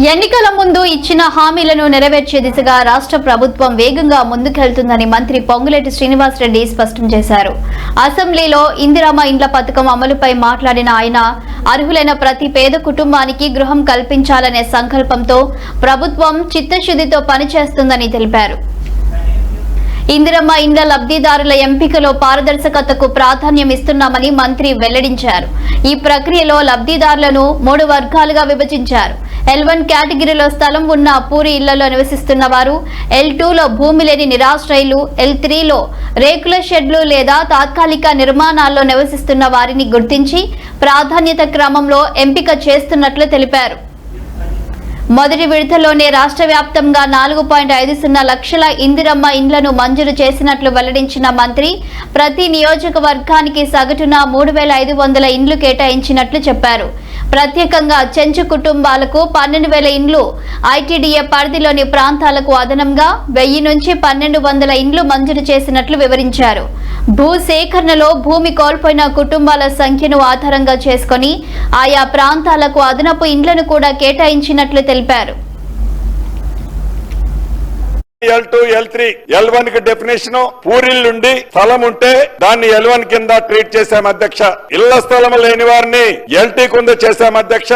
ఎన్నికల ముందు ఇచ్చిన హామీలను నెరవేర్చే దిశగా రాష్ట్ర ప్రభుత్వం వేగంగా ముందుకెళ్తుందని మంత్రి పొంగులేటి శ్రీనివాసరెడ్డి స్పష్టం చేశారు. అసెంబ్లీలో ఇందిరమ్మ ఇండ్ల పథకం అమలుపై మాట్లాడిన ఆయన అర్హులైన ప్రతి పేద కుటుంబానికి గృహం కల్పించాలనే సంకల్పంతో ప్రభుత్వం చిత్తశుద్ధితో పనిచేస్తుందని తెలిపారు. ఇందిరమ్మ ఇండ్ల లబ్ధిదారుల ఎంపికలో పారదర్శకతకు ప్రాధాన్యం ఇస్తున్నామని మంత్రి వెల్లడించారు. ఈ ప్రక్రియలో లబ్ధిదారులను 3 వర్గాలుగా విభజించారు. L1 కేటగిరీలో స్థలం ఉన్న పూరి ఇళ్లలో నివసిస్తున్న వారు, L2లో భూమి లేని నిరాశ్రయులు, L3లో రేకుల షెడ్లు లేదా తాత్కాలిక నిర్మాణాల్లో నివసిస్తున్న వారిని గుర్తించి ప్రాధాన్యత క్రమంలో ఎంపిక చేస్తున్నట్లు తెలిపారు. మొదటి విడతలోనే రాష్ట్ర వ్యాప్తంగా 4.50 లక్షల ఇందిరమ్మ ఇండ్లను మంజూరు చేసినట్లు వెల్లడించిన మంత్రి ప్రతి నియోజకవర్గానికి సగటున 3,500 ఇండ్లు కేటాయించినట్లు చెప్పారు. ప్రత్యేకంగా చెంచు కుటుంబాలకు 12,000 ఇండ్లు, ఐటీడీఏ పరిధిలోని ప్రాంతాలకు అదనంగా 1000 నుంచి 1,200 ఇండ్లు మంజూరు చేసినట్లు వివరించారు. భూ సేకరణలో భూమి కోల్పోయిన కుటుంబాల సంఖ్యను ఆధారంగా చేసుకుని ఆయా ప్రాంతాలకు అదనపు ఇండ్లను కూడా కేటాయించినట్లు తెలిపారు. L2, L3, L1 కి డెఫినేషన్ పూరిల్లుండి స్థలం ఉంటే దాన్ని L1 కింద ట్రీట్ చేశాం అధ్యక్ష. ఇళ్ల స్థలం లేని వారిని LT కింద చేశాం అధ్యక్ష.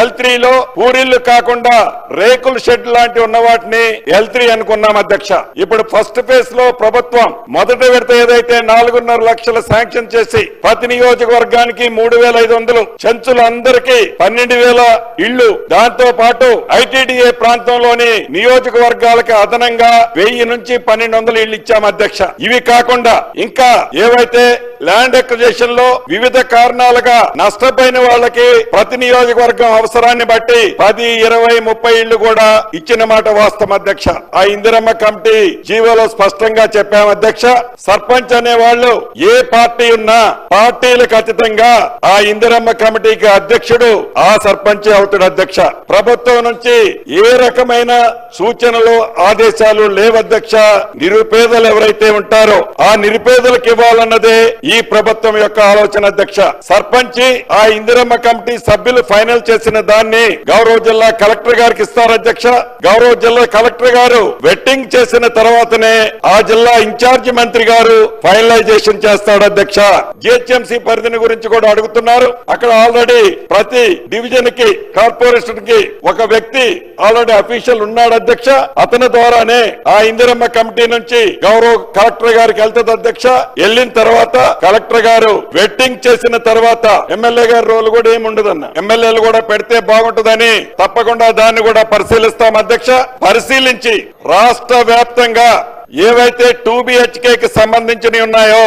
L3లో పూరిల్లు కాకుండా రేకుల షెడ్ లాంటి ఉన్న వాటిని L3 అనుకున్నాం అధ్యక్ష. ఇప్పుడు ఫస్ట్ ఫేజ్ లో ప్రభుత్వం మొదటి విడత ఏదైతే 4.5 లక్షలు శాంక్షన్ చేసి ప్రతి నియోజకవర్గానికి 3,500 చెంచులందరికీ 12,000 ఇళ్లు, దాంతో పాటు ఐటీడీఏ ప్రాంతంలోని నియోజకవర్గాలకు అదనంగా 1000 నుంచి 1,200 ఇళ్లు ఇచ్చాం అధ్యక్ష. ఇవి కాకుండా ఇంకా ఏవైతే ల్యాండ్ ఎక్విజిషన్ లో వివిధ కారణాలుగా నష్టపోయిన వాళ్ళకి ప్రతి నియోజకవర్గం అవసరాన్ని బట్టి 10, 20, 30 ఇళ్లు కూడా ఇచ్చిన మాట వాస్తవం అధ్యక్ష. ఆ ఇందిరమ్మ కమిటీ జీవోలో స్పష్టంగా చెప్పాం అధ్యక్ష. సర్పంచ్ అనే వాళ్ళు ఏ పార్టీ ఉన్నా పార్టీలకు అతీతంగా ఆ ఇందిరమ్మ కమిటీకి అధ్యక్షుడు ఆ సర్పంచ్ అవుతాడు అధ్యక్ష. ప్రభుత్వం నుంచి ఏ రకమైన సూచనలు ఆదేశాలు లేవధ్యక్ష. నిరుపేదలు ఎవరైతే ఉంటారో ఆ నిరుపేదలకు ఇవ్వాలన్నదే ఈ ప్రభుత్వం యొక్క ఆలోచన అధ్యక్ష. సర్పంచ్ ఆ ఇందిరమ్మ కమిటీ సభ్యులు ఫైనల్ చేసిన దాన్ని గౌరవ జిల్లా కలెక్టర్ గారికి ఇస్తారు అధ్యక్ష. గౌరవ జిల్లా కలెక్టర్ గారు వెట్టింగ్ చేసిన తర్వాతనే ఆ జిల్లా ఇన్ఛార్జి మంత్రి గారు ఫైనలైజేషన్ చేస్తాడు అధ్యక్ష. జిహెచ్ఎంసీ పరిధిని గురించి కూడా అడుగుతున్నారు. అక్కడ ఆల్రెడీ ప్రతి డివిజన్ కి కార్పొరేషన్ కి ఒక వ్యక్తి ఆల్రెడీ అఫీషియల్ ఉన్నాడు అధ్యక్ష. అతని ద్వారానే ఆ ఇందిరమ్మ కమిటీ నుంచి గౌరవ కలెక్టర్ గారికి వెళ్తుంది అధ్యక్ష. వెళ్ళిన తర్వాత కలెక్టర్ గారు వెట్టింగ్ చేసిన తర్వాత ఎమ్మెల్యే గారి రోల్ కూడా ఏమి ఉండదన్న, ఎమ్మెల్యేలు కూడా పెడితే బాగుంటుందని తప్పకుండా దాన్ని కూడా పరిశీలిస్తాం అధ్యక్ష. పరిశీలించి రాష్ట్ర వ్యాప్తంగా ఏవైతే 2BHK కి సంబంధించినవి ఉన్నాయో,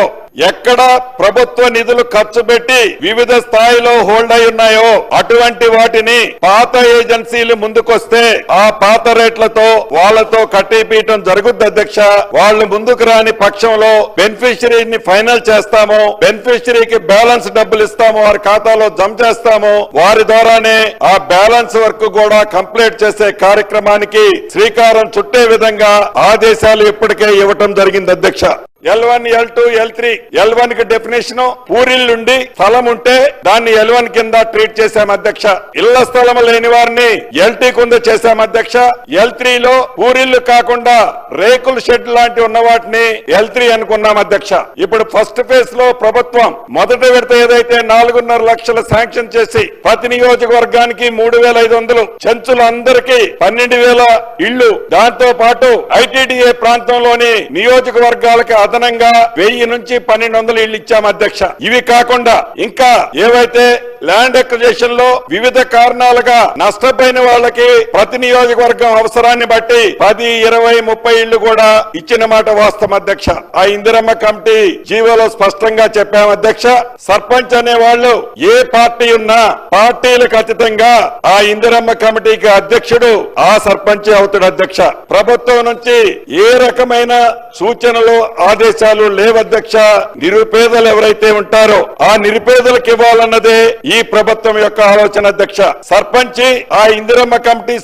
ఎక్కడ ప్రభుత్వ నిధులు ఖర్చు పెట్టి వివిధ స్థాయిలో హోల్డ్ అయి ఉన్నాయో అటువంటి వాటిని పాత ఏజెన్సీలు ముందుకొస్తే ఆ పాత రేట్లతో వాళ్లతో కట్టిపీయటం జరుగుద్ది అధ్యక్ష. వాళ్ళు ముందుకు రాని పక్షంలో బెనిఫిషరీని ఫైనల్ చేస్తాము, బెనిఫిషరీకి బ్యాలెన్స్ డబ్బులు ఇస్తాము, వారి ఖాతాలో జమ చేస్తాము. వారి ద్వారానే ఆ బ్యాలెన్స్ వర్క్ కూడా కంప్లీట్ చేసే కార్యక్రమానికి శ్రీకారం చుట్టే విధంగా ఆదేశాలు ఇప్పటికే ఇవ్వటం జరిగింది అధ్యక్ష. L1, L2, L3, L1 కి డెఫినేషన్ పూరిల్లుండి స్థలం ఉంటే దాన్ని L1 కింద ట్రీట్ చేశాం అధ్యక్ష. ఇళ్ల స్థలం లేని వారిని LT కింద చేశాం అధ్యక్ష. L3లో పూరిల్లు కాకుండా రేకుల షెడ్ లాంటి ఉన్న వాటిని L3 అనుకున్నాం అధ్యక్ష. ఇప్పుడు ఫస్ట్ ఫేజ్ లో ప్రభుత్వం మొదటి విడత ఏదైతే 4.5 లక్షలు శాంక్షన్ చేసి ప్రతి నియోజకవర్గానికి 3,500 చెంచులందరికీ 12,000 ఇళ్లు, దాంతో పాటు ఐటీడీఏ ప్రాంతంలోని నియోజకవర్గాలకు అదనంగా 1000 నుంచి 1,200 ఇళ్లు ఇచ్చాం అధ్యక్ష. ఇవి కాకుండా ఇంకా ఏవైతే ల్యాండ్ ఎక్విజిషన్ లో వివిధ కారణాలుగా నష్టపోయిన వాళ్ళకి ప్రతి నియోజకవర్గం అవసరాన్ని బట్టి 10, 20, 30 ఇళ్లు కూడా ఇచ్చిన మాట వాస్తవం అధ్యక్ష. ఆ ఇందిరమ్మ కమిటీ జీవోలో స్పష్టంగా చెప్పాం అధ్యక్ష. సర్పంచ్ అనే వాళ్ళు ఏ పార్టీ ఉన్నా పార్టీలకు అతీతంగా ఆ ఇందిరమ్మ కమిటీకి అధ్యక్షుడు ఆ సర్పంచ్ అవుతాడు అధ్యక్ష. ప్రభుత్వం నుంచి ఏ రకమైన సూచనలు ఆదేశాలు లేవధ్యక్ష. నిరుపేదలు ఎవరైతే ఉంటారో ఆ నిరుపేదలకు ఇవ్వాలన్నదే ఈ ప్రభుత్వం యొక్క ఆలోచన అధ్యక్ష. సర్పంచ్ ఆ ఇందిరమ్మ కమిటీ